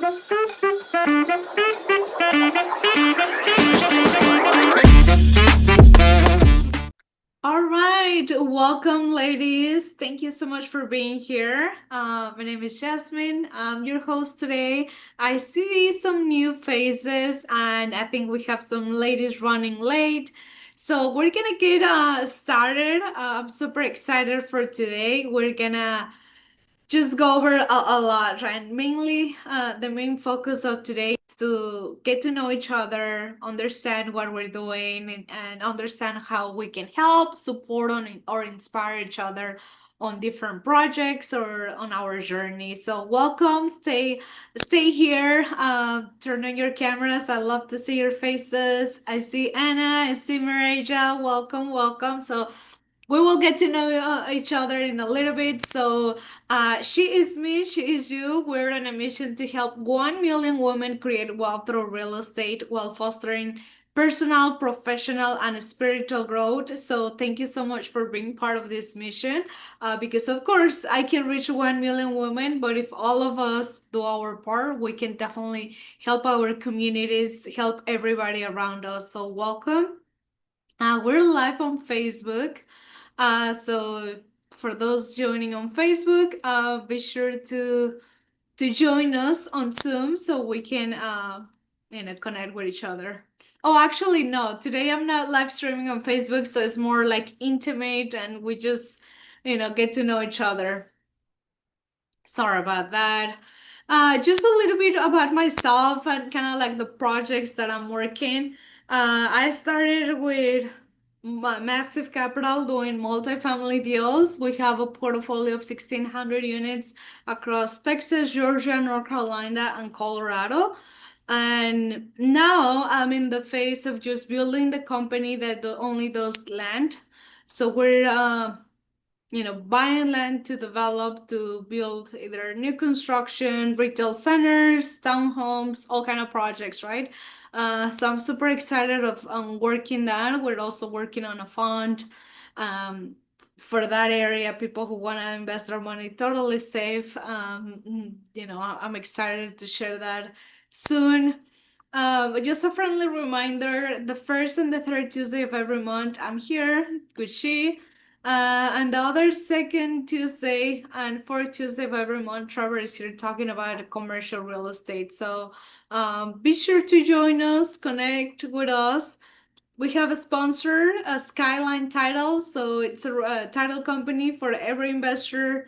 All right, welcome, ladies. Thank you so much for being here. My name is Jasmine. I'm your host today. I see some new faces, and I think we have some ladies running late. So we're gonna get started. I'm super excited for today. We're gonna just go over a lot, right? Mainly, the main focus of today is to get to know each other, understand what we're doing, and understand how we can help, support, or inspire each other on different projects or on our journey. So, welcome. Stay here. Turn on your cameras. I love to see your faces. I see Anna. I see Mareja. Welcome, welcome. So we will get to know each other in a little bit. So, she is me, she is you. We're on a mission to help 1 million women create wealth through real estate while fostering personal, professional, and spiritual growth. So, thank you so much for being part of this mission. Because, of course, I can reach 1 million women, but if all of us do our part, we can definitely help our communities, help everybody around us. So, welcome. We're live on Facebook. So for those joining on Facebook, be sure to join us on Zoom so we can connect with each other. Oh, actually, no. Today I'm not live streaming on Facebook, so it's more like intimate, and we just get to know each other. Sorry about that. Just a little bit about myself and kind of like the projects that I'm working. I started with massive capital doing multifamily deals. We have a portfolio of 1,600 units across Texas, Georgia, North Carolina, and Colorado. And now I'm in the phase of just building the company that only does land. So we're buying land to develop, to build either new construction, retail centers, townhomes, all kind of projects, right? So I'm super excited of working that. We're also working on a fund um, for that area. People who want to invest their money totally safe. I'm excited to share that soon. But just a friendly reminder, the first and the third Tuesday of every month, I'm here with she. And the other second Tuesday and fourth Tuesday of every month, Trevor is here talking about commercial real estate. So be sure to join us, connect with us. We have a sponsor, a Skyline Title. So it's a title company for every investor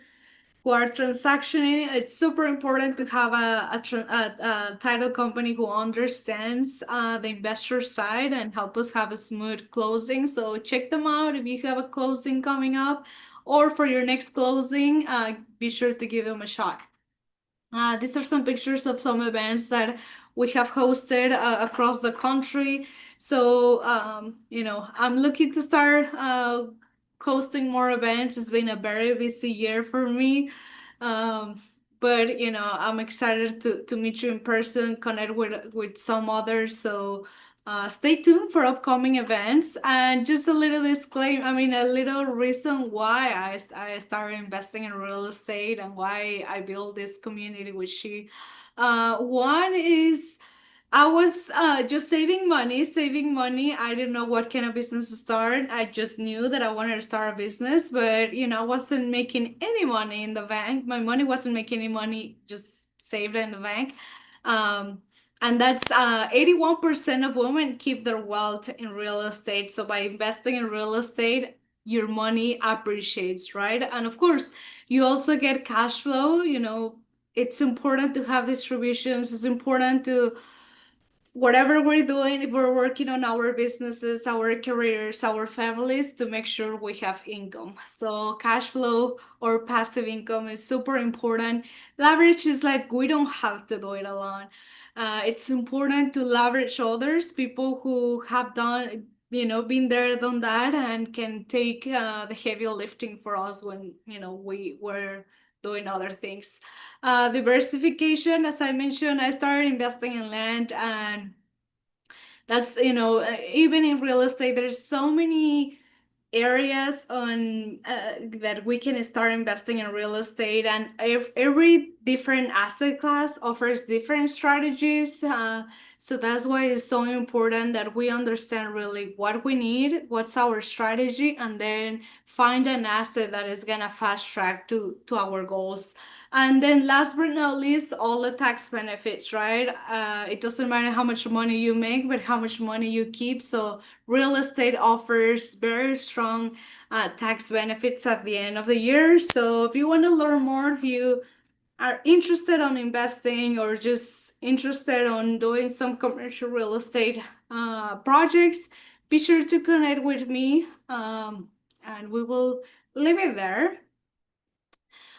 who are transactioning. It's super important to have a title company who understands the investor side and help us have a smooth closing. So check them out if you have a closing coming up, or for your next closing, be sure to give them a shot. These are some pictures of some events that we have hosted across the country. So, I'm looking to start hosting more events. It's been a very busy year for me. Um, but I'm excited to meet you in person, connect with some others. So stay tuned for upcoming events. And just a little disclaimer, I mean, a little reason why I started investing in real estate and why I built this community with she. One is I was just saving money, saving money. I didn't know what kind of business to start. I just knew that I wanted to start a business, but I wasn't making any money in the bank. My money wasn't making any money, just saved in the bank. Um, and that's 81% of women keep their wealth in real estate. So by investing in real estate, your money appreciates, right? And of course, you also get cash flow. It's important to have distributions. It's important to whatever we're doing, if we're working on our businesses, our careers, our families, to make sure we have income. So cash flow or passive income is super important. Leverage is like we don't have to do it alone. It's important to leverage others, people who have done, been there, done that, and can take the heavy lifting for us when, we were doing other things. Diversification, as I mentioned, I started investing in land, and that's, even in real estate, there's so many areas on that we can start investing in real estate, and if every different asset class offers different strategies. So that's why it's so important that we understand really what we need, what's our strategy, and then find an asset that is gonna fast track to our goals. And then last but not least, all the tax benefits, right? It doesn't matter how much money you make, but how much money you keep. So real estate offers very strong tax benefits at the end of the year. So if you want to learn more, if you are interested on investing or just interested on doing some commercial real estate projects, be sure to connect with me, and we will leave it there.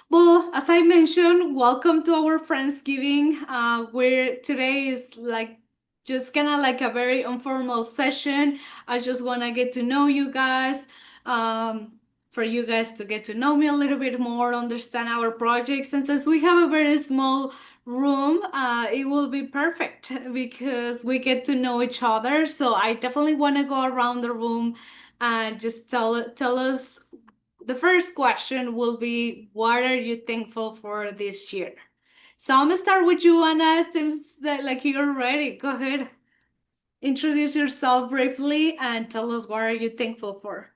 Well, as I mentioned, welcome to our Friendsgiving, where today is like just kind of like a very informal session. I just want to get to know you guys, for you guys to get to know me a little bit more, understand our projects. And since we have a very small room, it will be perfect because we get to know each other. So I definitely want to go around the room and just tell us, the first question will be, what are you thankful for this year? So I'm gonna start with you, Anna. Seems that like you're ready. Go ahead. Introduce yourself briefly and tell us what are you thankful for.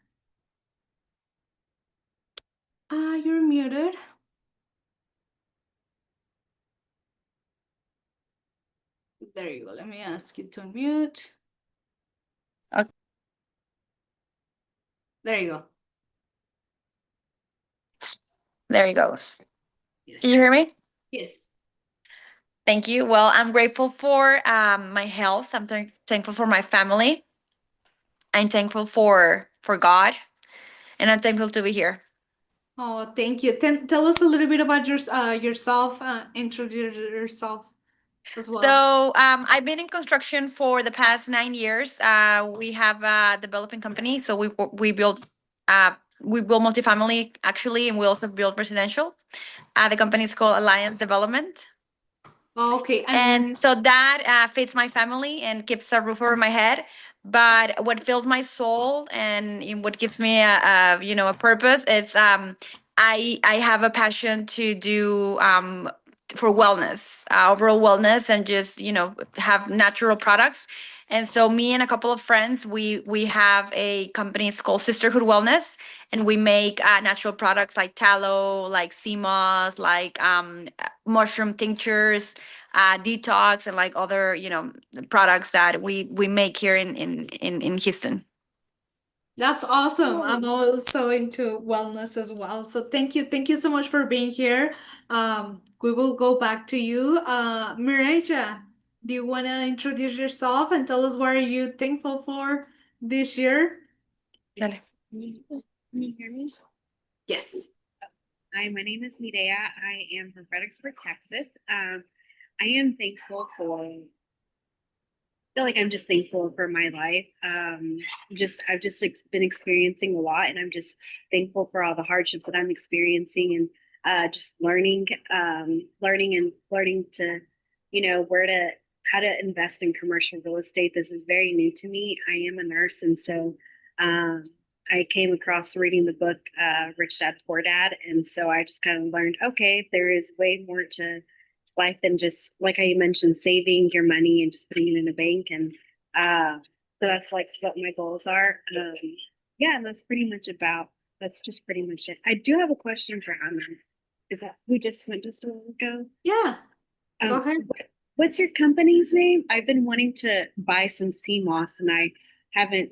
You're muted. There you go. Let me ask you to unmute. Okay. There you go. There he goes. Yes. Can you hear me? Yes. Thank you. Well, I'm grateful for my health. I'm thankful for my family. I'm thankful for God, and I'm thankful to be here. Oh, thank you. Tell us a little bit about yourself. Introduce yourself as well. So I've been in construction for the past 9 years. We have a developing company, so uh, we build multifamily actually, and we also build residential. The company is called Alliance Development. Okay, and And so that feeds my family and keeps a roof over my head. But what fills my soul and what gives me a purpose, it's I have a passion to do for wellness, overall wellness, and just have natural products. And so me and a couple of friends, we have a company. It's called Sisterhood Wellness, and we make natural products like tallow, like sea moss, like mushroom tinctures, detox, and like other products that we make here in Houston. that's awesome. I'm also into wellness as well. So thank you so much for being here. We will go back to you. Mireja, do you want to introduce yourself and tell us what are you thankful for this year? Dale. Yes. Can you hear me? Yes. Hi, my name is Midea. I am from Fredericksburg, Texas. I am thankful for feel like I'm just thankful for my life. I've just been experiencing a lot, and I'm just thankful for all the hardships that I'm experiencing, and just learning to, where to how to invest in commercial real estate. This is very new to me. I am a nurse, and so um, I came across reading the book Rich Dad Poor Dad, and so I just kind of learned, okay, there is way more to life than just like how you mentioned saving your money and just putting it in a bank, and so that's like what my goals are. Yeah, and that's just pretty much it. I do have a question for Anna. Is that who just went just a while ago? Yeah. Go um ahead. what's your company's name? I've been wanting to buy some sea moss, and I haven't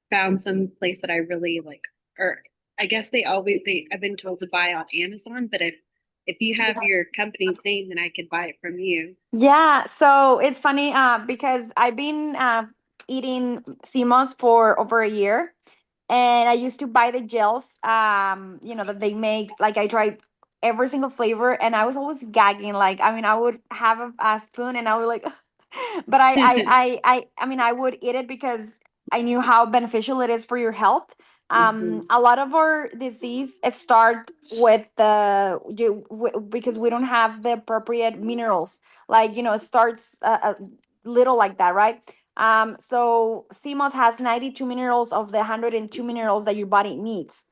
found some place that I really like. Or I guess I've been told to buy on Amazon, but if you have your company's name, then I could buy it from you. Yeah, so it's funny because I've been eating CMOS for over a year, and I used to buy the gels, that they make. Like I tried every single flavor, and I was always gagging. Like I mean, I would have a spoon, and I would like, but I would eat it because I knew how beneficial it is for your health. Mhm. A lot of our disease start with because we don't have the appropriate minerals. Like it starts a little like that, right? So CMOS has 92 minerals of the 102 minerals that your body needs.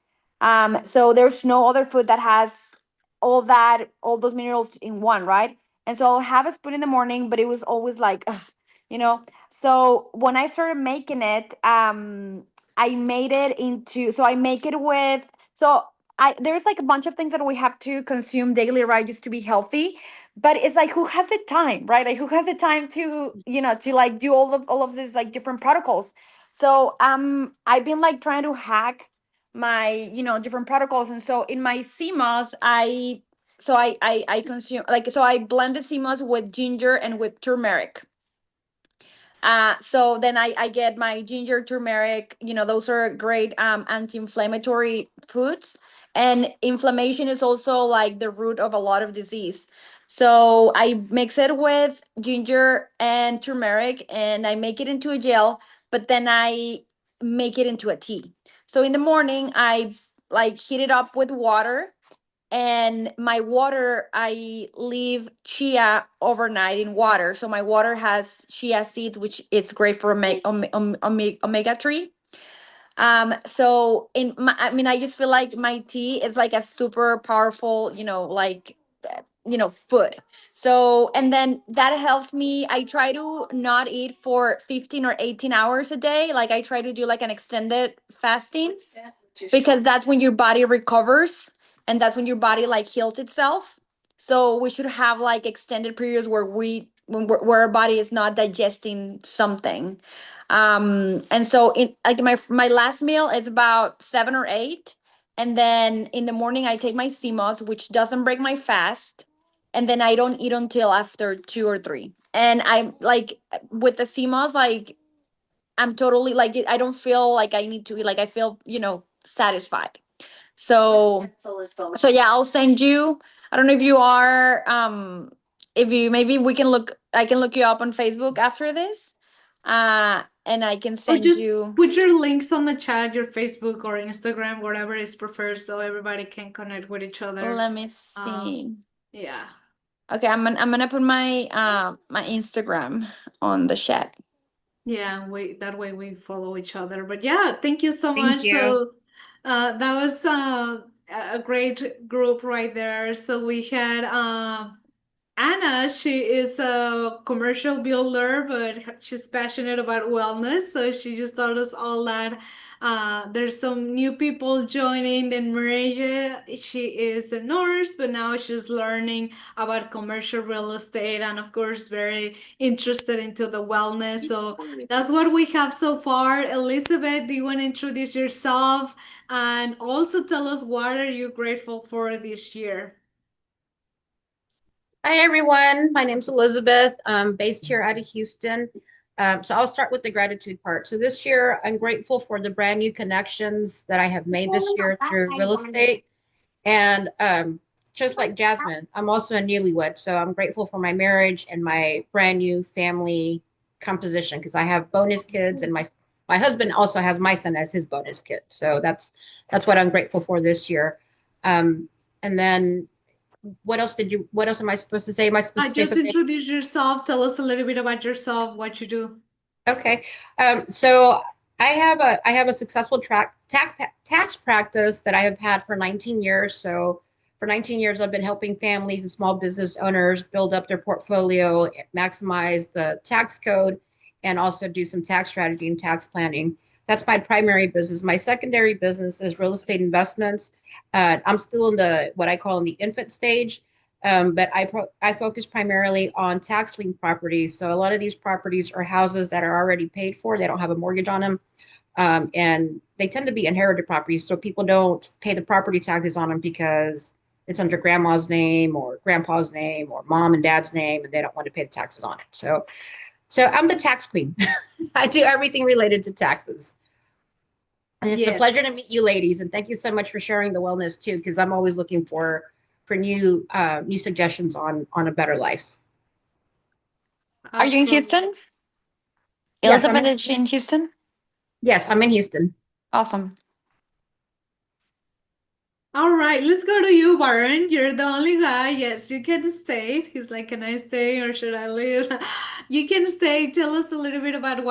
So there's no other food that has all those minerals in one, right? And so I'll have a spoon in the morning, but it was always like, ugh, you know. So when I started making it, I made it into, so I make it with, so I there's like a bunch of things that we have to consume daily, right, just to be healthy. But it's like, who has the time, right? Like, who has the time to, to like do all of these like different protocols. So I've been like trying to hack my, different protocols. And so in my CMOS, I consume, like, so I blend the CMOS with ginger and with turmeric. So then I get my ginger, turmeric, those are great anti-inflammatory foods. And inflammation is also like the root of a lot of disease. So I mix it with ginger and turmeric and I make it into a gel, but then I make it into a tea. So in the morning, I like heat it up with water, and my water, I leave chia overnight in water. So my water has chia seeds, which is great for omega 3. So I mean, I just feel like my tea is like a super powerful, like, food. So, and then that helps me. I try to not eat for 15 or 18 hours a day. Like, I try to do like an extended fasting, because that's when your body recovers and that's when your body like heals itself. So we should have like extended periods where where our body is not digesting something. And so in like my last meal is about 7 or 8, and then in the morning I take my CMOS, which doesn't break my fast, and then I don't eat until after 2 or 3. And I'm like, with the CMOS, like, I'm totally like, I don't feel like I need to eat. Like, I feel, satisfied. So yeah, I'll send you. I don't know if you are, if you, maybe we can look. I can look you up on Facebook after this, and I can Or send just you. put your links on the chat, your Facebook or Instagram, whatever is preferred, so everybody can connect with each other. Let me Um, see. yeah. Okay, I'm gonna put my my Instagram on the chat. Yeah, that way we follow each other. But yeah, thank you so Thank much. you. So that was a great group right there. So we had Anna. She is a commercial builder, but she's passionate about wellness. So she just told us all that there's some new people joining. Then Maria, she is a nurse, but now she's learning about commercial real estate, and of course, very interested into the wellness. So that's what we have so far. Elizabeth, do you want to introduce yourself and also tell us what are you grateful for this year? Hi, everyone. My name's Elizabeth. I'm based here out of Houston. So I'll start with the gratitude part. So this year, I'm grateful for the brand new connections that I have made this year through real estate. And just like Jasmine, I'm also a newlywed. So I'm grateful for my marriage and my brand new family composition, because I have bonus kids, and my husband also has my son as his bonus kid. So that's what I'm grateful for this year. And then what else am I supposed to say? Am I supposed to say Just something? introduce yourself. Tell us a little bit about yourself, what you do. Okay. So I have a successful tax practice that I have had for 19 years. So for 19 years, I've been helping families and small business owners build up their portfolio, maximize the tax code, and also do some tax strategy and tax planning. That's my primary business. My secondary business is real estate investments. I'm still in the what I call in the infant stage. But I focus primarily on tax lien properties. So a lot of these properties are houses that are already paid for. They don't have a mortgage on them. And they tend to be inherited properties. So people don't pay the property taxes on them because it's under grandma's name or grandpa's name or mom and dad's name, and they don't want to pay the taxes on it. So I'm the tax queen. I do everything related to taxes. And it's a Yes. pleasure to meet you ladies. And thank you so much for sharing the wellness too, because I'm always looking for new suggestions on a better life. Are you in Absolutely. Houston? Yes, I'm Elizabeth, in, is she in Houston? yes, I'm in Houston. Awesome. All right, let's go to you, Warren. You're the only guy. Yes, you can stay. He's like, can I stay or should I leave? You can stay. Tell us a little bit about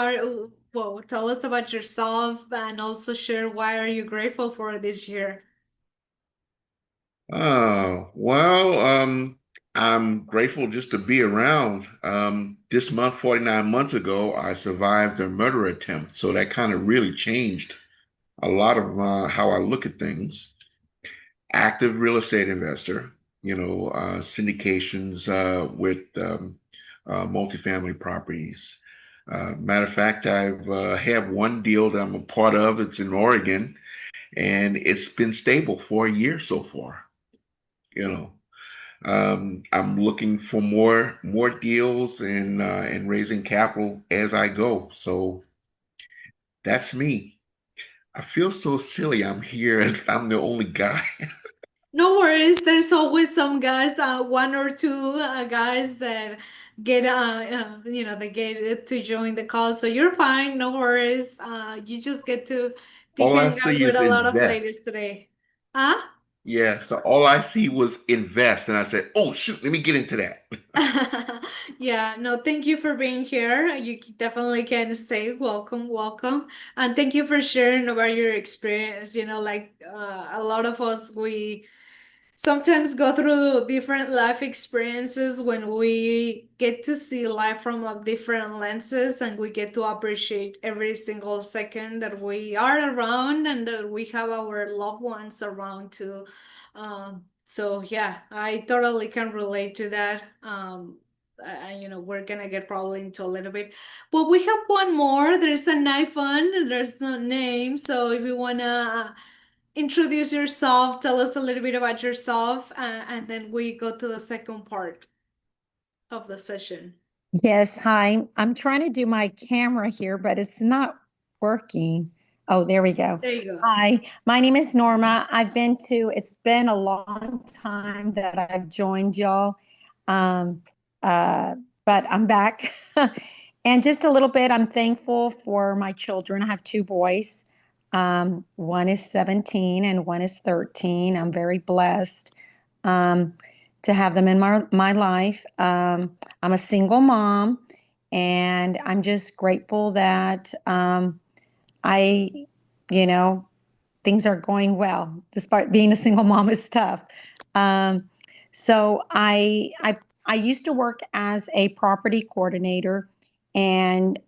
well, tell us about yourself and also share why are you grateful for this year. Well, I'm grateful just to be around. This month, 49 months ago, I survived a murder attempt. So that kind of really changed a lot of how I look at things. Active real estate investor, syndications with multifamily properties. Matter of fact, I've have one deal that I'm a part of. It's in Oregon, and it's been stable for a year so far. You know, I'm looking for more deals and raising capital as I go. So that's me. I feel so silly. I'm here as I'm the only guy. No worries. There's always some guys, one or two guys that get, they get to join the call. So you're fine. No worries. You just get to All I hang out see with is a lot of ladies invest. today. Huh? Yeah, so all I see was invest, and I said, "Oh shoot, let me get into that." Yeah, no, thank you for being here. You definitely can say welcome, welcome. And thank you for sharing about your experience. Like a lot of us, we sometimes go through different life experiences when we get to see life from different lenses and we get to appreciate every single second that we are around and that we have our loved ones around too. So yeah, I totally can relate to that. We're gonna get probably into a little bit, but we have one more. There's an iPhone. There's no name, so if you wanna introduce yourself, tell us a little bit about yourself, and then we go to the second part of the session. Yes, hi. I'm trying to do my camera here, but it's not working. Oh, there we go. There you go. Hi, my name is Norma. It's been a long time that I've joined y'all. Um, uh, but I'm back. And just a little bit, I'm thankful for my children. I have two boys. One is 17 and one is 13. I'm very blessed um, to have them in my life. I'm a single mom, and I'm just grateful that I, you know, things are going well, despite being a single mom is tough. Um, so I used to work as a property coordinator, and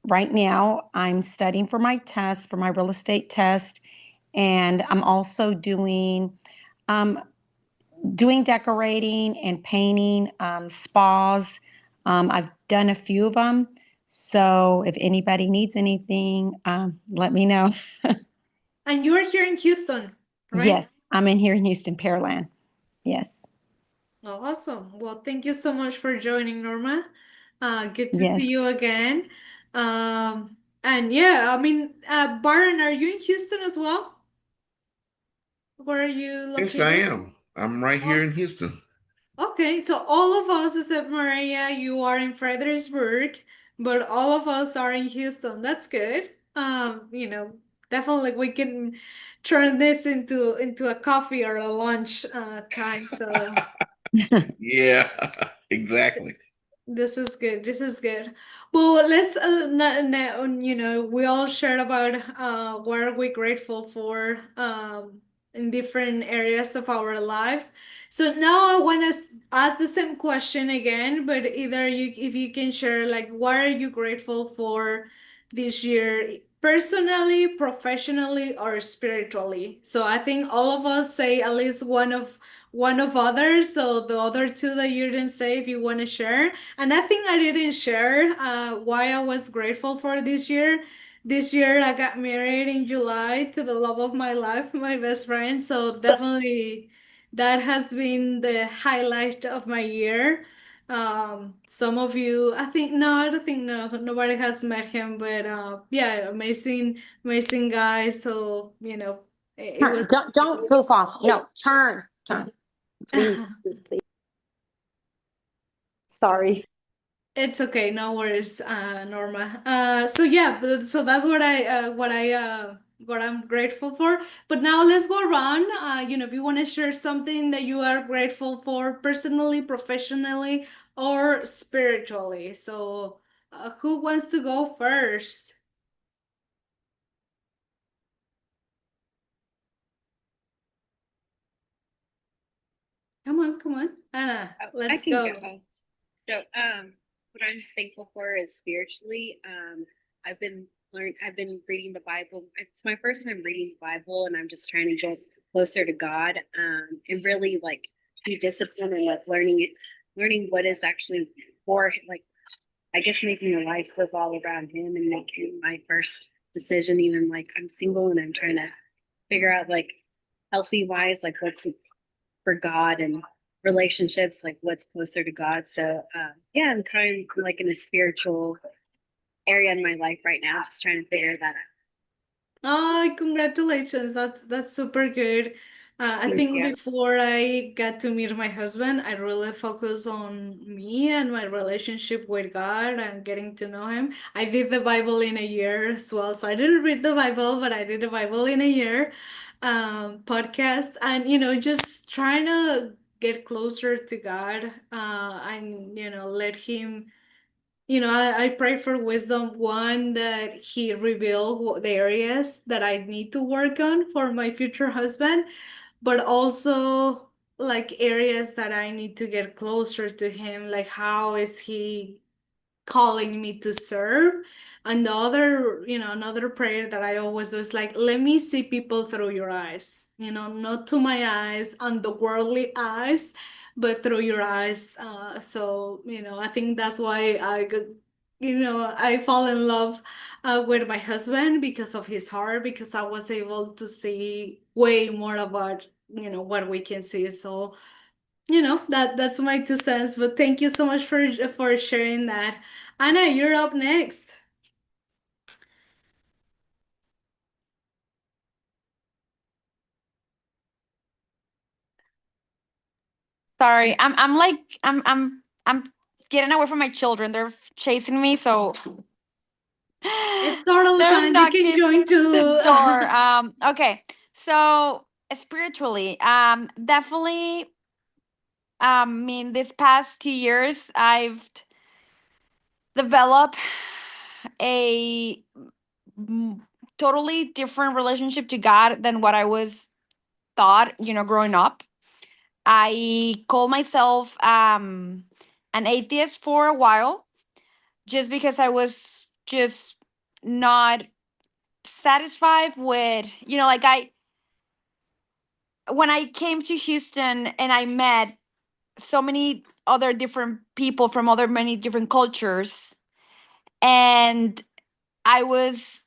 right now I'm studying for my test, for my real estate test, and I'm also um, doing decorating and painting spas. I've done a few of them. So if anybody needs anything, let me know. And you are here in Houston, right? Yes, I'm in here in Houston, Pearland. Yes, Well, awesome. Well, thank you so much for joining, Norma. Good to see yes. you again. And yeah, I mean, Baron, are you in Houston as well? Where are you Yes, I located? am. I'm right here Oh, in Houston. okay, so all of us except Maria, you are in Fredericksburg, but all of us are in Houston. That's good. Definitely we can turn this into a coffee or a lunch time. So Yeah, exactly. this is good. This is good. Well, let's we all shared about what are we grateful for in different areas of our lives. So now I want to ask the same question again, but either you if you can share like what are you grateful for this year personally, professionally, or spiritually. So I think all of us say at least one of others. So the other two that you didn't say, if you want to share. And I think I didn't share why I was grateful for this year. This year I got married in July to the love of my life, my best friend. So definitely that has been the highlight of my year. Some of you, I think no, I don't think no, nobody has met him, but yeah, amazing, amazing guy. So it was. Don't goof off. No, turn. Please, please, please. Sorry. It's okay, no worries, Norma. So yeah, so that's what I'm grateful for. But now let's go around. If you want to share something that you are grateful for personally, professionally, or spiritually. So, who wants to go first? Come on, come on. Anna, Oh, I let's can go. go. So, what I'm thankful for is spiritually. I've been reading the Bible. It's my first time reading the Bible, and I'm just trying to get closer to God. And really like be disciplined and like learning what is actually for, like, I guess making your life revolve around Him and making my first decision. Even like I'm single and I'm trying to figure out like healthy wise, like what's for God and relationships, like what's closer to God. So yeah, I'm kind of like in a spiritual area in my life right now, just trying to figure that out. Oh, congratulations. That's super good. I Thank think you. before I got to meet my husband, I really focused on me and my relationship with God and getting to know Him. I did the Bible in a year as well. So I didn't read the Bible, but I did the Bible in a year podcast. And, just trying to get closer to God and, let Him I pray for wisdom, one, that he reveal the areas that I need to work on for my future husband, but also like areas that I need to get closer to him, like how is he calling me to serve. And the other, another prayer that I always do is like, let me see people through your eyes, not to my eyes and the worldly eyes, but through your eyes. So, I think that's why I fall in love with my husband because of his heart, because I was able to see way more about, what we can see. So, that's my 2 cents, but thank you so much for sharing that. Anna, you're up next. Sorry, I'm getting away from my children. They're chasing me, so It's totally they're fine. You can knocking join the too. door. Okay. So spiritually, definitely. In this past 2 years, I've developed a mm, totally different relationship to God than what I was thought. Growing up, I call myself an atheist for a while, just because I was just not satisfied with, like when I came to Houston and I met so many other different people from other many different cultures, and I was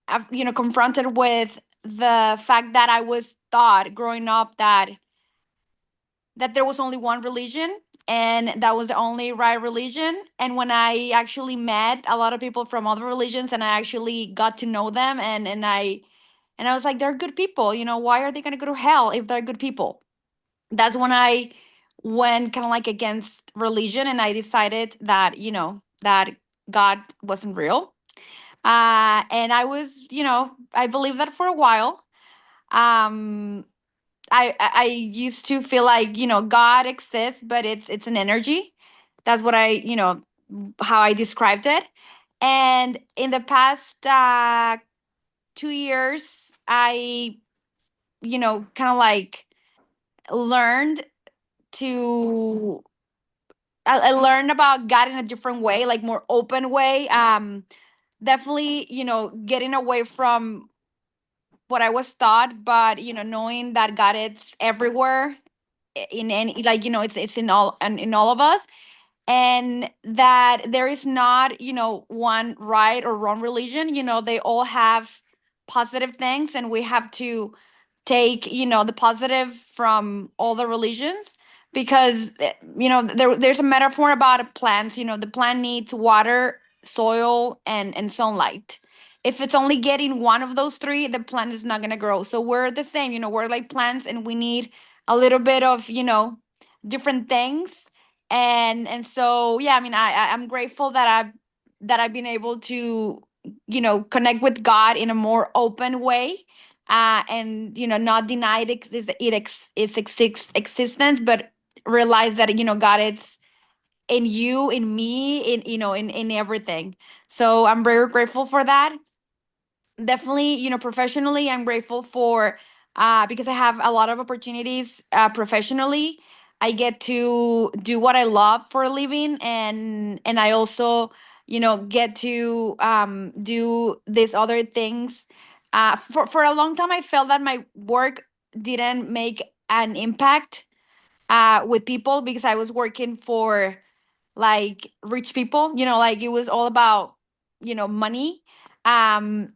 confronted with the fact that I was taught growing up that there was only one religion and that was the only right religion. And when I actually met a lot of people from other religions and I actually got to know them, and I was like, they're good people. Why are they going to go to hell if they're good people? That's when I went kind of like against religion, and I decided that that God wasn't real. And I was, I believed that for a while. um I used to feel like God exists, but it's an energy. That's what how I described it. And in the past 2 years, I kind of like learned to I learned about God in a different way, like more open way. Definitely, getting away from what I was taught, but knowing that God is everywhere, in any, like, it's in all of us, and that there is not one right or wrong religion. They all have positive things, and we have to take the positive from all the religions, because there's a metaphor about plants. The plant needs water, soil, and sunlight. If it's only getting one of those three, the plant is not going to grow. So we're the same. We're like plants, and we need a little bit of different things. And so, yeah, I'm grateful that I've been able to connect with God in a more open way, and not deny its existence, but realize that God is in you, in me, in everything. So I'm very grateful for that. Definitely, professionally, I'm grateful for because I have a lot of opportunities professionally. I get to do what I love for a living, and I also, get to do these other things. For a long time, I felt that my work didn't make an impact with people because I was working for like rich people, like it was all about, money. Um,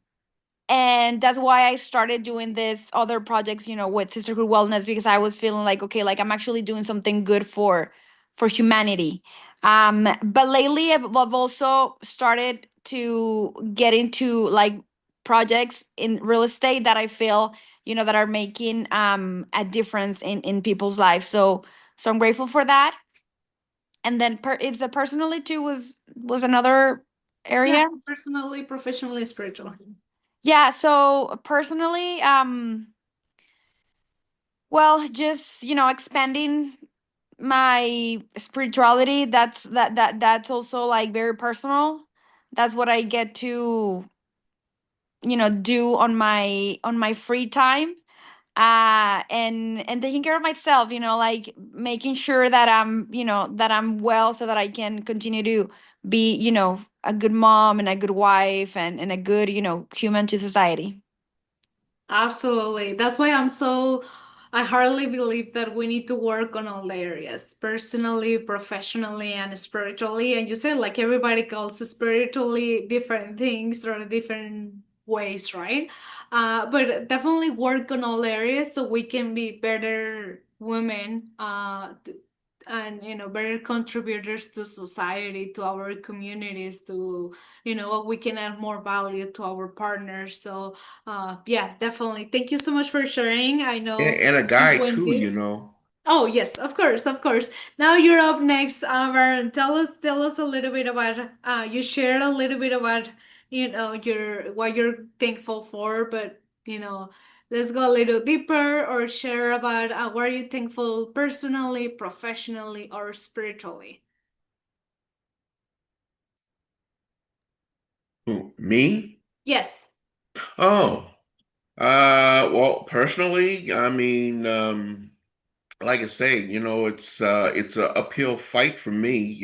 and that's why I started doing this other projects, with Sisterhood Wellness, because I was feeling like, okay, like I'm actually doing something good for humanity. But lately I've also started to get into like projects in real estate that I feel, that are making a difference in people's lives. So I'm grateful for that. And then it's the personally too was another Yeah, area. personally, professionally, spiritually. Yeah, so personally, well, just, expanding my spirituality, that's also like very personal. That's what I get to, do on my free time. And taking care of myself, like making sure that I'm well so that I can continue to be, a good mom and a good wife and a good, human to society. Absolutely. That's why I hardly believe that we need to work on all areas, personally, professionally, and spiritually. And you said like everybody calls spiritually different things or different ways, right? But definitely work on all areas so we can be better women, and better contributors to society, to our communities, to we can add more value to our partners. So yeah, definitely. Thank you so much for sharing. I know And a you guy went too, deep. you know. Oh yes, of course, of course. Now you're up next, Baron. Tell us a little bit about. You shared a little bit about your what you're thankful for, but let's go a little deeper or share about what are you thankful personally, professionally, or spiritually. Who, me? Yes. Oh, well, personally, I mean, like I say, it's a uphill fight for me,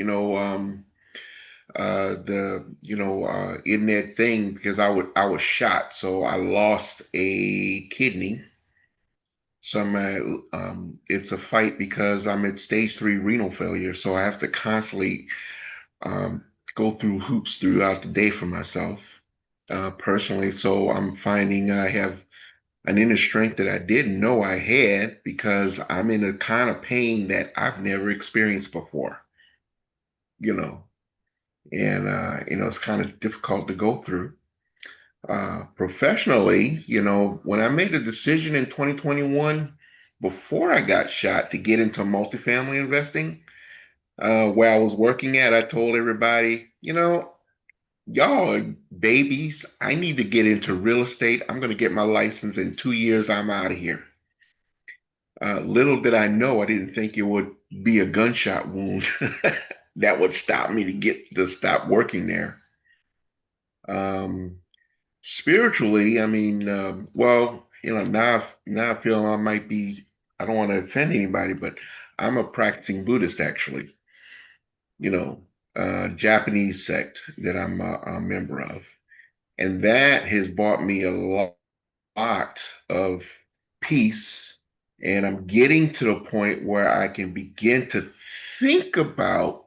in that thing because I was shot, so I lost a kidney. So it's a fight because I'm at stage 3 renal failure, so I have to constantly um, go through hoops throughout the day for myself, personally. So I'm finding I have an inner strength that I didn't know I had because I'm in a kind of pain that I've never experienced before, you know, and it's kind of difficult to go through. Professionally, when I made the decision in 2021, before I got shot, to get into multifamily investing, where I was working at, I told everybody, y'all are babies. I need to get into real estate. I'm going to get my license in 2 years. I'm out of here. Little did I know, I didn't think it would be a gunshot wound that would stop me to stop working there. Um, Spiritually, I mean, well, now I feel I might be. I don't want to offend anybody, but I'm a practicing Buddhist actually. You know, Japanese sect that I'm a member of, and that has brought me a lot of peace. And I'm getting to the point where I can begin to think about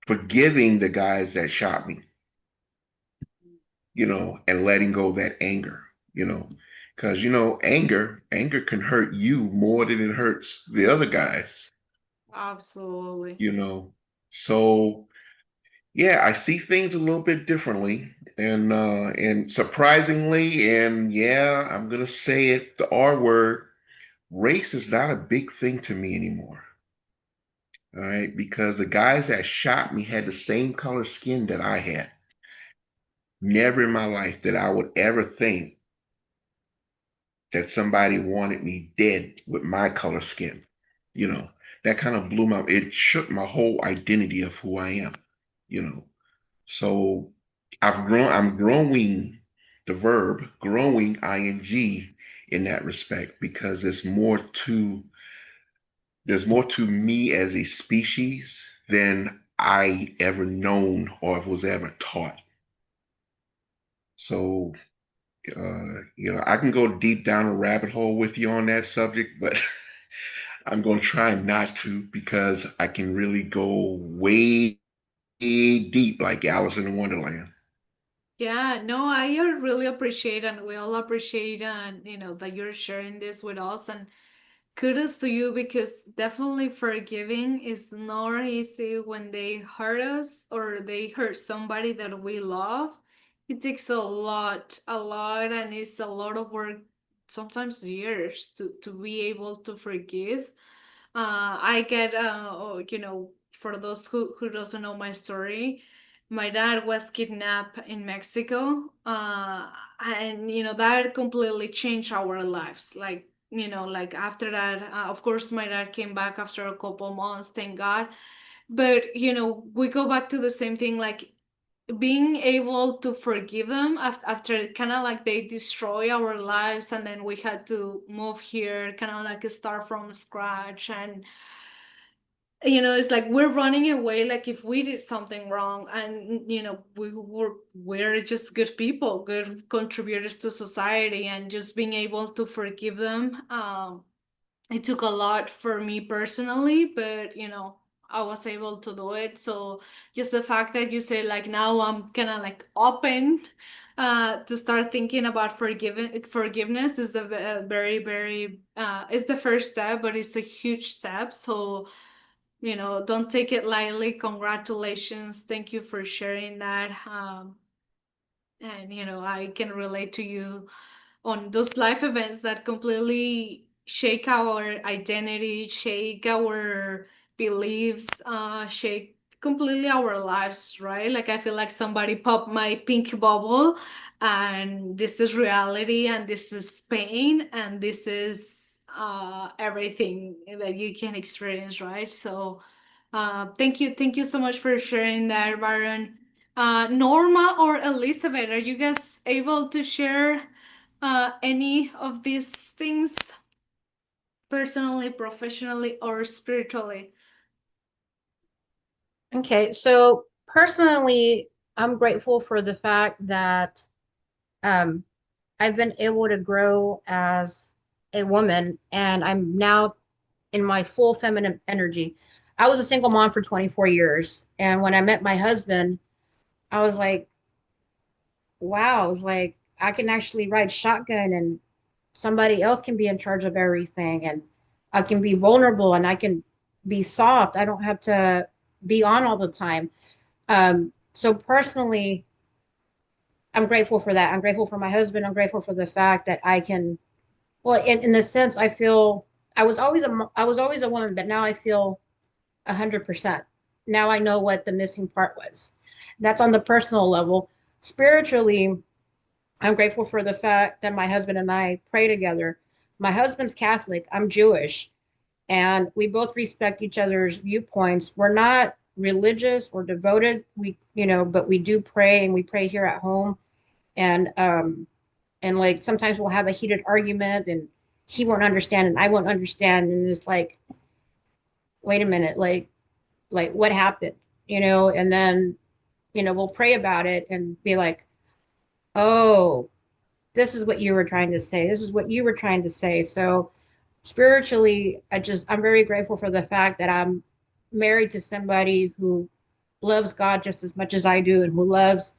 forgiving the guys that shot me, and letting go of that anger, you know, because anger can hurt you more than it hurts the other guys, Absolutely. you know. So yeah, I see things a little bit differently, and surprisingly, and yeah, I'm gonna say it, the R word, race is not a big thing to me anymore. All right, because the guys that shot me had the same color skin that I had. Never in my life that I would ever think that somebody wanted me dead with my color skin. You know, that kind of it shook my whole identity of who I am, you know. So I'm growing, the verb growing, ing, in that respect because there's more to me as a species than I ever known or was ever taught. So, I can go deep down a rabbit hole with you on that subject, but I'm going to try not to because I can really go way deep like Alice in Wonderland. Yeah, no, I really appreciate and we all appreciate that you're sharing this with us and kudos to you because definitely forgiving is not easy when they hurt us or they hurt somebody that we love. It takes a lot, and it's a lot of work, sometimes years to be able to forgive. I get, for those who doesn't know my story, my dad was kidnapped in Mexico, and that completely changed our lives. Like after that, of course, my dad came back after a couple months, thank God. But we go back to the same thing, like being able to forgive them after kind of like they destroy our lives, and then we had to move here, kind of like start from scratch. And it's like we're running away like if we did something wrong, and we're just good people, good contributors to society, and just being able to forgive them. It took a lot for me personally, but I was able to do it. So just the fact that you say like now I'm kind of like open to start thinking about forgiveness is a very, very is the first step, but it's a huge step. So don't take it lightly. Congratulations. Thank you for sharing that. And I can relate to you on those life events that completely shake our identity, shake our beliefs, shake completely our lives, right? Like I feel like somebody popped my pink bubble, and this is reality, and this is pain, and this is everything that you can experience, right? So thank you so much for sharing that, Baron. Norma or Elizabeth, are you guys able to share any of these things personally, professionally, or spiritually? Okay, so personally, I'm grateful for the fact that um, I've been able to grow as a woman, and I'm now in my full feminine energy. I was a single mom for 24 years, and when I met my husband, I was like, wow, I was like, I can actually ride shotgun and somebody else can be in charge of everything, and I can be vulnerable and I can be soft. I don't have to be on all the time. So personally, I'm grateful for that. I'm grateful for my husband. I'm grateful for the fact that I can, well, in a sense, I feel I was always a woman, but now I feel 100%. Now I know what the missing part was. That's on the personal level. Spiritually, I'm grateful for the fact that my husband and I pray together. My husband's Catholic, I'm Jewish, and we both respect each other's viewpoints. We're not religious or devoted. But we do pray, and we pray here at home. And like sometimes we'll have a heated argument, and he won't understand and I won't understand, and it's like, wait a minute, like what happened? And then we'll pray about it and be like, oh, this is what you were trying to say. This is what you were trying to say. So spiritually, I'm very grateful for the fact that I'm married to somebody who loves God just as much as I do, and who loves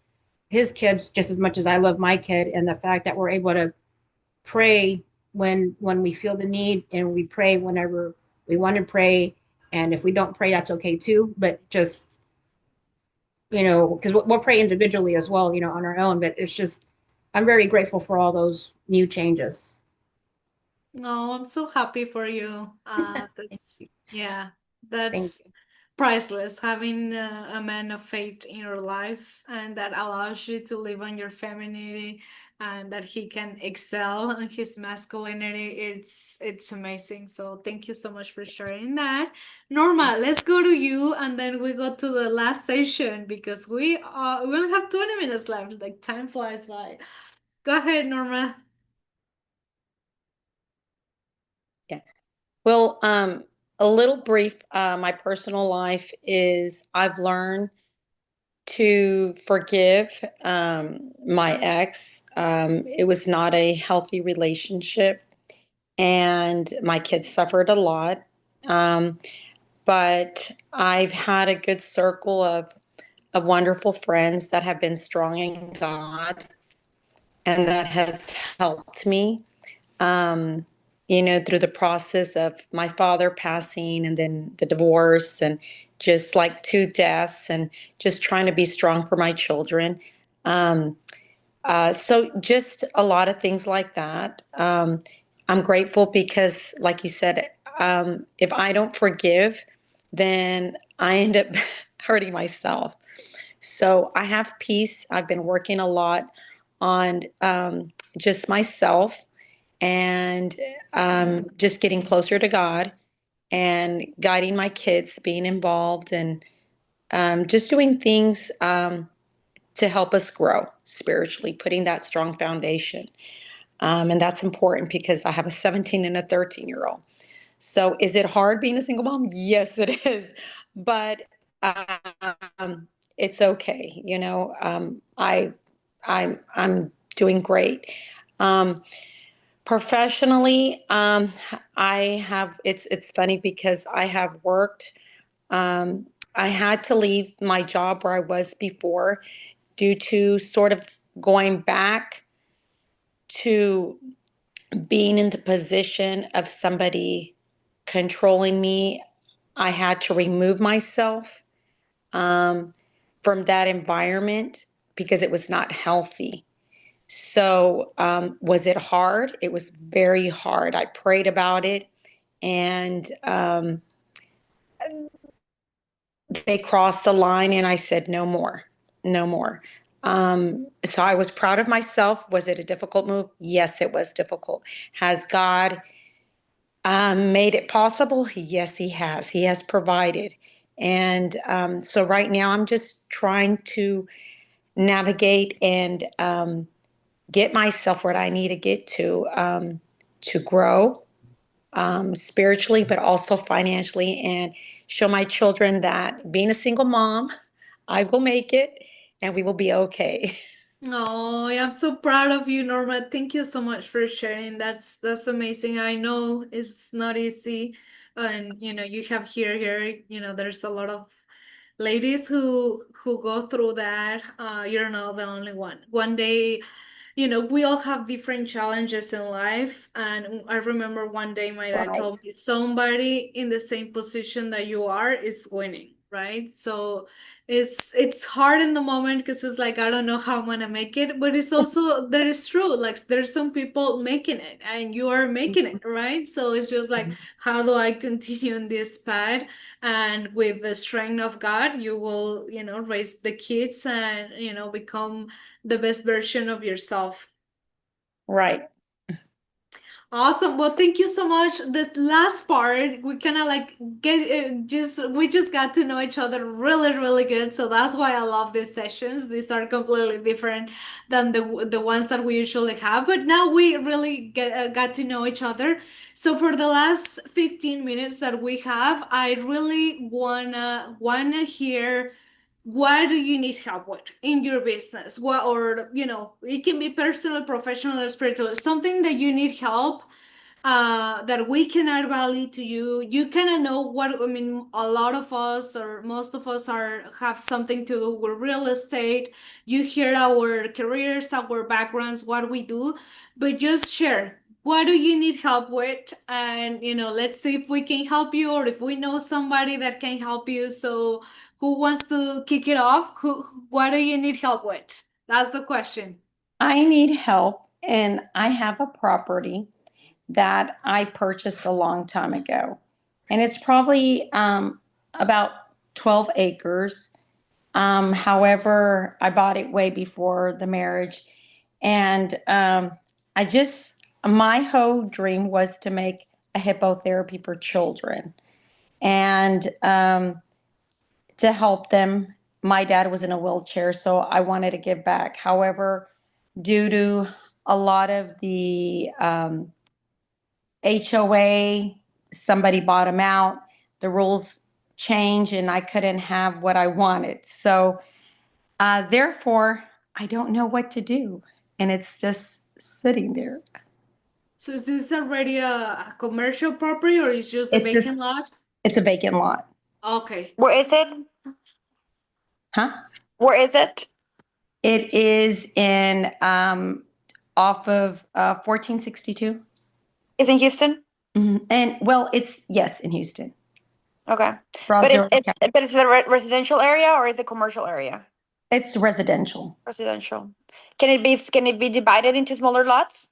his kids just as much as I love my kid. And the fact that we're able to pray when we feel the need, and we pray whenever we want to pray. And if we don't pray, that's okay too. But just, because we'll pray individually as well, on our own. But it's just, I'm very grateful for all those new changes. No, I'm so happy for you. Thank That's you. yeah, Thank that's you. priceless. Having a man of faith in your life, and that allows you to live on your femininity, and that he can excel on his masculinity. It's amazing. So thank you so much for sharing that. Norma, let's go to you, and then we go to the last session because we only have 20 minutes left. Like time flies by. Go ahead, Norma. Well, a little brief. My personal life is I've learned to forgive my ex. It was not a healthy relationship, and my kids suffered a lot. Um, but I've had a good circle of wonderful friends that have been strong in God, and that has helped me. Um, through the process of my father passing and then the divorce and just like two deaths and just trying to be strong for my children. Um, so just a lot of things like that. I'm grateful because, like you said, if I don't forgive, then I end up hurting myself. So I have peace. I've been working a lot on just myself and just getting closer to God and guiding my kids, being involved, and just doing things to help us grow spiritually, putting that strong foundation. And that's important because I have a 17 and a 13-year-old. So is it hard being a single mom? Yes, it is. But it's okay. I'm doing great. Um, Professionally, I have it's funny because I have worked. Um, I had to leave my job where I was before due to sort of going back to being in the position of somebody controlling me. I had to remove myself um, from that environment because it was not healthy. So, was it hard? It was very hard. I prayed about it, and they crossed the line, and I said, no more, no more. So I was proud of myself. Was it a difficult move? Yes, it was difficult. Has God made it possible? Yes, He has. He has provided. And so right now, I'm just trying to navigate and get myself where I need to get to grow spiritually, but also financially, and show my children that being a single mom, I will make it and we will be okay. Oh, I'm so proud of you, Norma. Thank you so much for sharing. That's amazing. I know it's not easy, and you have here. There's a lot of ladies who go through that. You're not the only one. One day, we all have different challenges in life. And I remember one day my dad Right. told me somebody in the same position that you are is winning, right? So it's hard in the moment because it's like I don't know how I'm gonna make it, but it's also that is true. Like there's some people making it and you are making it, right? So it's just like how do I continue in this path? And with the strength of God, you will, raise the kids and, become the best version of yourself. Right. Awesome. Well, thank you so much. This last part, we kind of like we just got to know each other really, really good. So that's why I love these sessions. These are completely different than the ones that we usually have. But now we really got to know each other. So for the last 15 minutes that we have, I really wanna hear what do you need help with in your business, what, or it can be personal, professional, or spiritual, something that you need help, that we can add value to you. You kind of know what I mean. A lot of us, or most of us, are have something to do with real estate. You hear our careers, our backgrounds, what we do, but just share, what do you need help with? And let's see if we can help you, or if we know somebody that can help you. So who wants to kick it off? What do you need help with? That's the question. I need help, and I have a property that I purchased a long time ago, and it's probably about 12 acres. However, I bought it way before the marriage, and my whole dream was to make a hippotherapy for children and to help them. My dad was in a wheelchair, so I wanted to give back. However, due to a lot of the HOA somebody bought them out. The rules changed and I couldn't have what I wanted. So therefore, I don't know what to do. And it's just sitting there. So is this already a commercial property or is just a It's vacant just, lot? it's a vacant lot. Okay. Where is it? Huh? Where is it? It is in off of 1462. It's in Houston. And well, it's yes in Houston. Okay, but Brazil. it's a residential area or is it commercial area? It's residential. Residential. Can it be divided into smaller lots?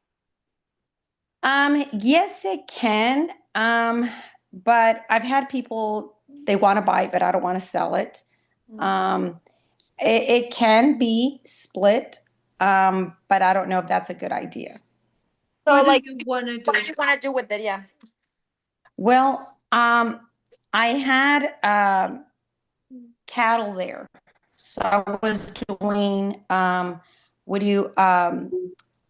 Yes, it can. But I've had people they want to buy it, but I don't want to sell it. It can be split, but I don't know if that's a good idea. So What like, do you want to what do do? you want to do with it? Yeah. Well, I had cattle there, so I was doing what do you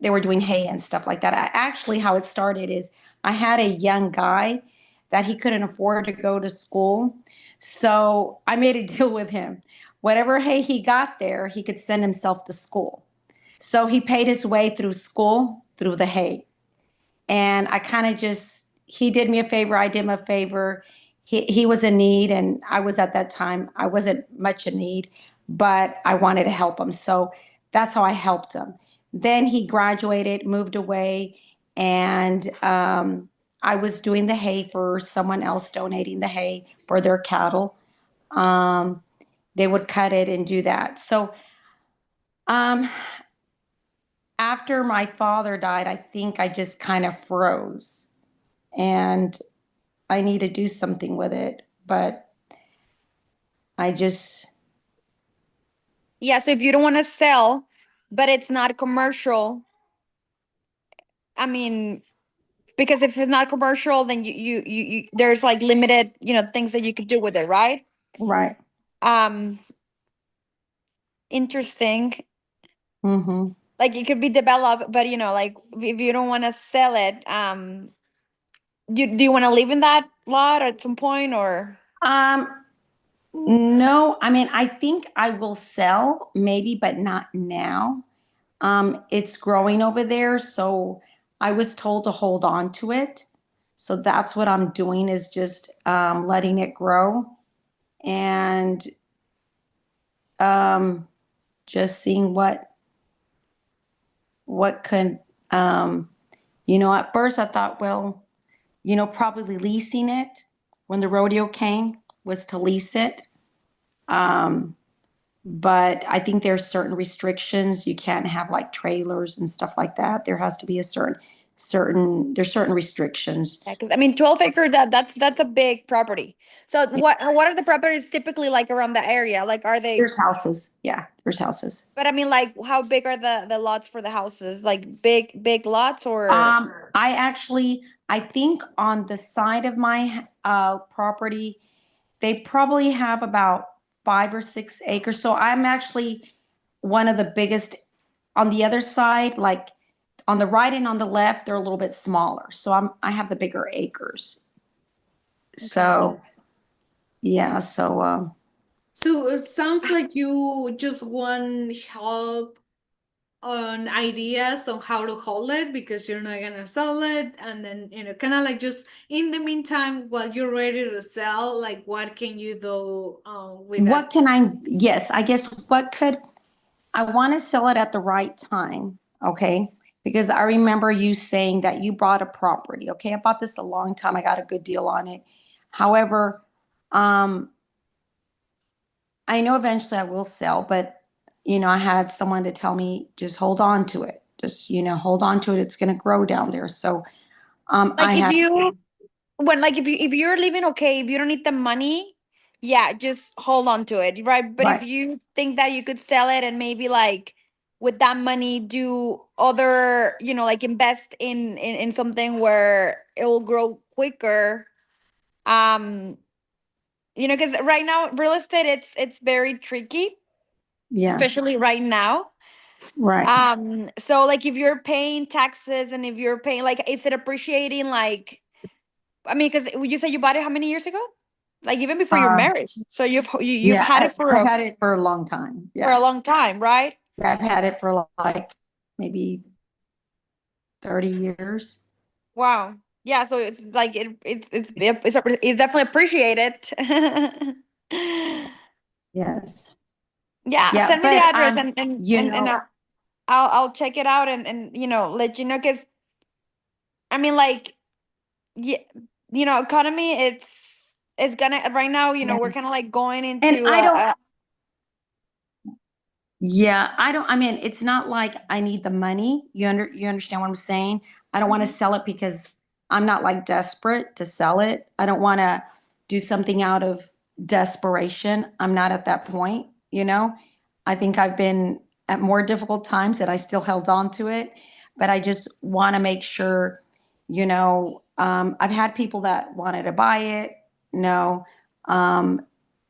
they were doing hay and stuff like that. Actually, how it started is I had a young guy that he couldn't afford to go to school. So I made a deal with him. Whatever hay he got there, he could send himself to school. So he paid his way through school through the hay. And I kind of just, he did me a favor, I did him a favor. He was in need, and I was at that time, I wasn't much in need, but I wanted to help him. So that's how I helped him. Then he graduated, moved away, and I was doing the hay for someone else, donating the hay for their cattle. They would cut it and do that. So after my father died, I think I just kind of froze, and I need to do something with it, but I just, Yeah. So if you don't want to sell, but it's not commercial, I mean, because if it's not commercial, then you there's like limited, things that you could do with it, right? right. Um, Interesting. Mm-hmm. Like it could be developed, but like if you don't want to sell it, do you want to live in that lot at some point or? Um, no, I mean, I think I will sell maybe, but not now. It's growing over there, so I was told to hold on to it. So that's what I'm doing is just letting it grow and um, just seeing what could at first I thought, well, probably leasing it when the rodeo came was to lease it. Um, but I think there's certain restrictions. You can't have like trailers and stuff like that. There has to be a there's certain restrictions. Yeah, because I mean, 12 acres, that's a big property. So what are the properties typically like around the area? Like, are they? There's houses. Yeah, there's houses. But I mean, like, how big are the lots for the houses? Like big lots or? I think on the side of my property, they probably have about 5 or 6 acres. So I'm actually one of the biggest. On the other side, like on the right and on the left, they're a little bit smaller. So I have the bigger acres. So yeah, so So it sounds like you just want help on ideas on how to hold it because you're not gonna sell it, and then kind of like just in the meantime while you're ready to sell, like what can you do with what that? can yes, I guess I want to sell it at the right time, okay? Because I remember you saying that you bought a property, okay? I bought this a long time. I got a good deal on it. However, I know eventually I will sell, but I had someone to tell me just hold on to it. Just, hold on to it. It's going to grow down there. So, Like I if have you when like if you're living okay, if you don't need the money, yeah, just hold on to it, right? But if right. you think that you could sell it and maybe like with that money do other, like invest in something where it will grow quicker. Um, because right now real estate it's very tricky, Yeah. especially right now. Right. So like if you're paying taxes and if you're paying like is it appreciating like I mean, because you said you bought it how many years ago? Like even before your Um, marriage. So you've yeah, had it for I've had it for a long time. for a Yeah. long time, right? Yeah, I've had it for like maybe 30 years. Wow. Yeah. So it's like it's definitely appreciated. Yes. Yeah. Yeah, Send me the but address you and know, I'll check it out and let you know because I mean like yeah, economy it's gonna right now, we're kind of like going and into I don't, yeah, I don't, I mean, it's not like I need the money. You understand what I'm saying? I don't want to Mhm. sell it because I'm not like desperate to sell it. I don't want to do something out of desperation. I'm not at that point, you know? I think I've been at more difficult times that I still held on to it, but I just want to make sure, I've had people that wanted to buy it. No,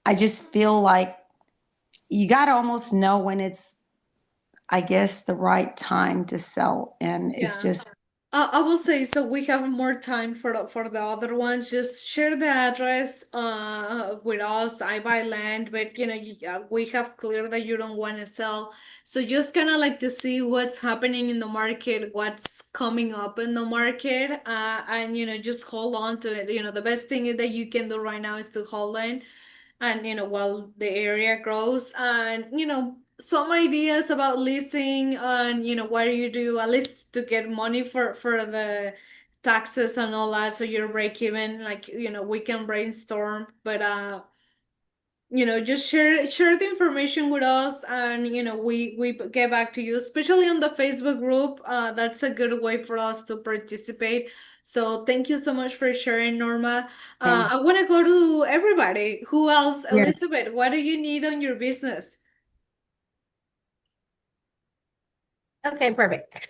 I just feel like you got to almost know when it's, I guess, the right time to sell. And it's Yeah. just, I will say so we have more time for the other ones. Just share the address with us. I buy land, but we have clear that you don't want to sell. So just kind of like to see what's happening in the market, what's coming up in the market, and just hold on to it. The best thing that you can do right now is to hold on and while the area grows and some ideas about leasing and what do you do at least to get money for the taxes and all that so you're break even like we can brainstorm but just share the information with us and we get back to you especially on the Facebook group. That's a good way for us to participate, so thank you so much for sharing, Norma. I want to go to everybody who else. yeah. Elizabeth, what do you need on your business? Okay, perfect.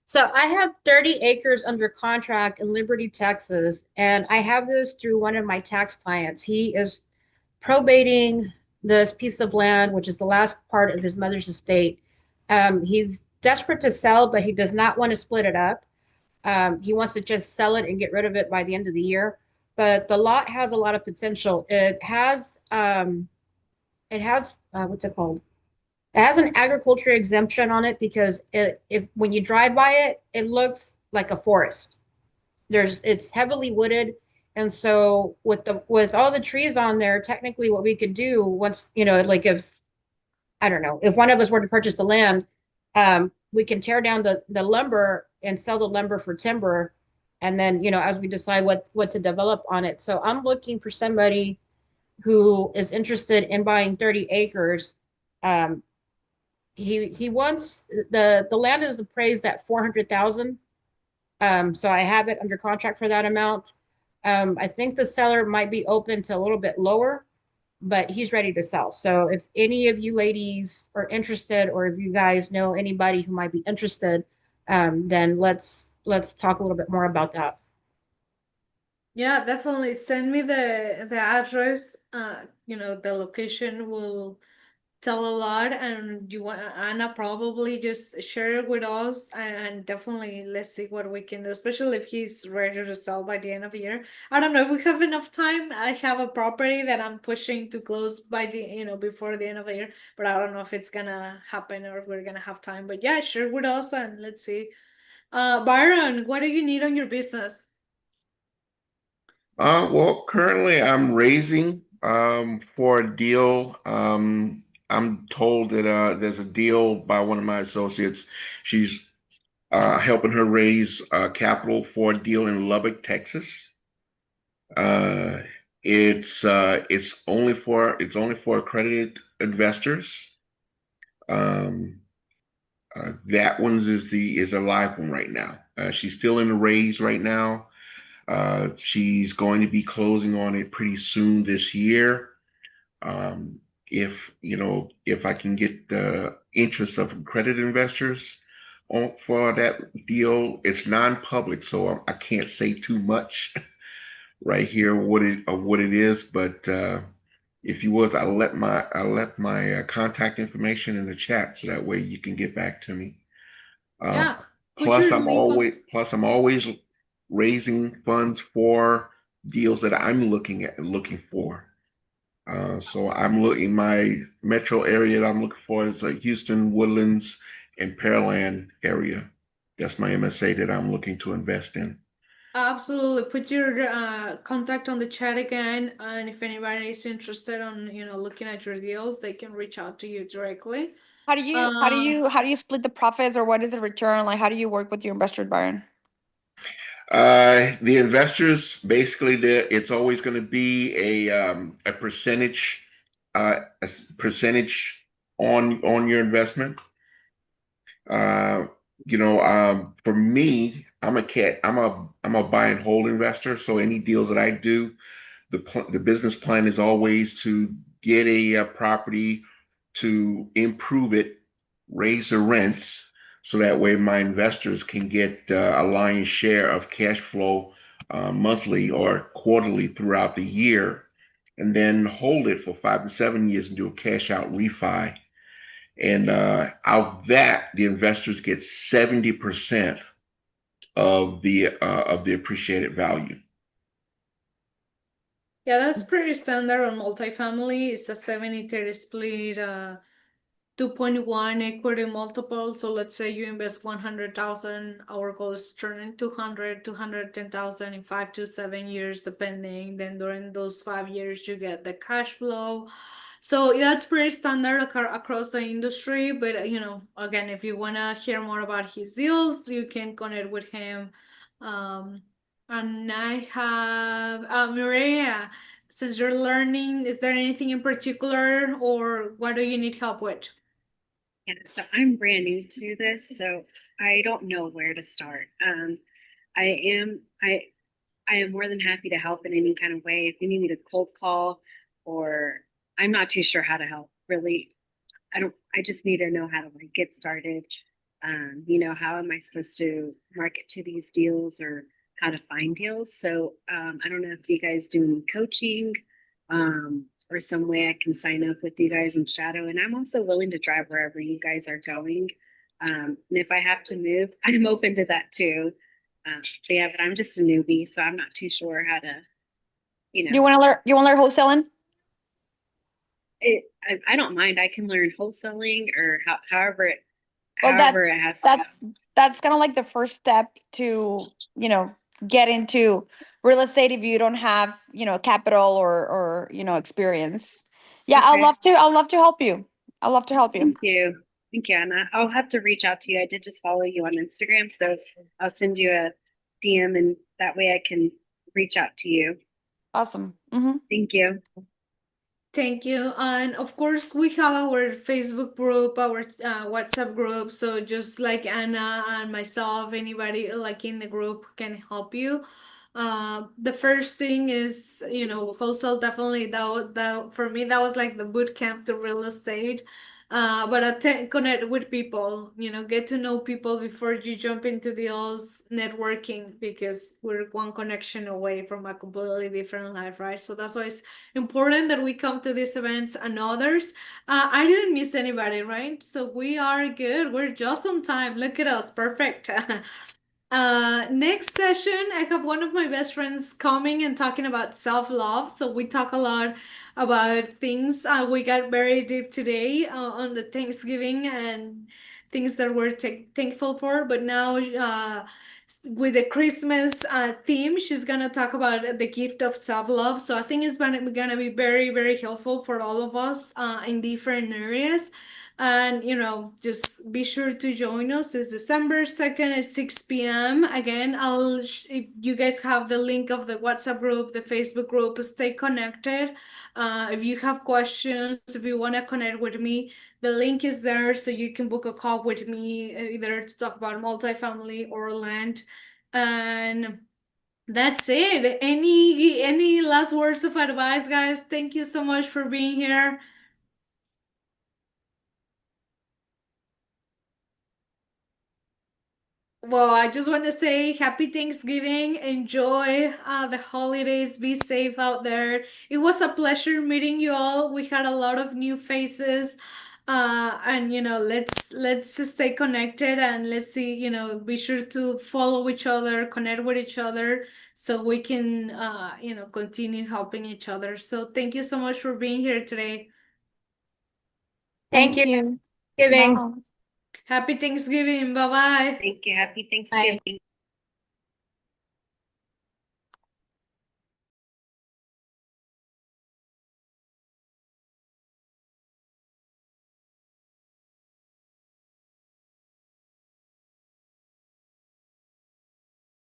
So I have 30 acres under contract in Liberty, Texas, and I have this through one of my tax clients. He is probating this piece of land, which is the last part of his mother's estate. He's desperate to sell, but he does not want to split it up. He wants to just sell it and get rid of it by the end of the year. But the lot has a lot of potential. It has what's it called? It has an agriculture exemption on it because if when you drive by it, it looks like a forest. It's heavily wooded, and so with all the trees on there, technically, what we could do once like if I don't know if one of us were to purchase the land, we can tear down the lumber and sell the lumber for timber, and then as we decide what to develop on it. So I'm looking for somebody who is interested in buying 30 acres. Um, he wants the land is appraised at 400,000. So I have it under contract for that amount. I think the seller might be open to a little bit lower, but he's ready to sell. So if any of you ladies are interested, or if you guys know anybody who might be interested, then let's talk a little bit more about that. Yeah, definitely send me the address. The location will tell a lot, and you want Anna probably just share it with us, and definitely let's see what we can do, especially if he's ready to sell by the end of the year. I don't know if we have enough time. I have a property that I'm pushing to close by the before the end of the year, but I don't know if it's gonna happen or if we're gonna have time. But yeah, share with us and let's see. Byron, what do you need on your business? Well, currently I'm raising for a deal. I'm told that there's a deal by one of my associates. She's helping her raise capital for a deal in Lubbock, Texas. Uh, it's only for accredited investors. Um, that one's is a live one right now. She's still in the raise right now. She's going to be closing on it pretty soon this year. Um, if I can get the interest of accredited investors for that deal, it's non-public, so I can't say too much right here what it is. But if you was, I left my contact information in the chat, so that way you can get back to me. Uh, Yeah, put plus, your I'm link on. always raising funds for deals that I'm looking for. So I'm looking my metro area that I'm looking for is Houston, Woodlands, and Pearland area. That's my MSA that I'm looking to invest in. Absolutely. Put your contact on the chat again, and if anybody is interested on, looking at your deals, they can reach out to you directly. How do you split the profits, or what is the return? Like, how do you work with your investors, Byron? The investors basically, it's always going to be a percentage, percentage on your investment. Uh, for me, I'm a buy and hold investor. So any deals that I do, the business plan is always to get a property, to improve it, raise the rents, so that way my investors can get a lion's share of cash flow monthly or quarterly throughout the year, and then hold it for 5 to 7 years and do a cash out refi. And out of that, the investors get 70% of the appreciated value. Yeah, that's pretty standard on multifamily. It's a 70-30 split, 2.1 equity multiple. So let's say you invest 100,000, our goal is to turn in 210,000 in 5 to 7 years, depending. Then during those 5 years, you get the cash flow. So that's pretty standard across the industry. But again, if you wanna hear more about his deals, you can connect with him. And I have Maria. Since you're learning, is there anything in particular, or what do you need help with? Yeah, so I'm brand new to this, so I don't know where to start. I am I am more than happy to help in any kind of way. If you need me to cold call, or I'm not too sure how to help. Really, I just need to know how to like get started. How am I supposed to market to these deals, or how to find deals? So I don't know if you guys do any coaching, or some way I can sign up with you guys in shadow. And I'm also willing to drive wherever you guys are going. And if I have to move, I'm open to that too. But I'm just a newbie, so I'm not too sure how to, You want to learn? You want to learn wholesaling? I don't mind. I can learn wholesaling, or however Well, it has to go. that's kind of like the first step to get into real estate if you don't have capital or experience. Yeah, Okay. I'll love to help you. I'll love to help you. Thank you. Thank you, Anna. I'll have to reach out to you. I did just follow you on Instagram, so I'll send you a DM, and that way I can reach out to you. Awesome. Thank you. Thank you. And of course, we have our Facebook group, our WhatsApp group. So just like Anna and myself, anybody like in the group can help you. The first thing is, wholesale definitely that for me that was like the boot camp to real estate. But connect with people, get to know people before you jump into deals, networking, because we're one connection away from a completely different life, right? So that's why it's important that we come to these events and others. I didn't miss anybody, right? So we are good. We're just on time. Look at us. Perfect. Next session, I have one of my best friends coming and talking about self-love. So we talk a lot about things. We got very deep today on the Thanksgiving and things that we're thankful for. But now, with the Christmas theme, she's gonna talk about the gift of self-love. So I think it's gonna be very, very helpful for all of us in different areas. And just be sure to join us. It's December 2nd at 6 p.m. Again, if you guys have the link of the WhatsApp group, the Facebook group, stay connected. If you have questions, if you want to connect with me, the link is there so you can book a call with me, either to talk about multifamily or land. And that's it. Any last words of advice, guys? Thank you so much for being here. Well, I just want to say happy Thanksgiving. Enjoy the holidays. Be safe out there. It was a pleasure meeting you all. We had a lot of new faces. And let's just stay connected, and let's see, be sure to follow each other, connect with each other, so we can continue helping each other. So thank you so much for being here today. Thank you. Giving. Bye. Happy Thanksgiving. Bye bye. Thank you. Happy Thanksgiving.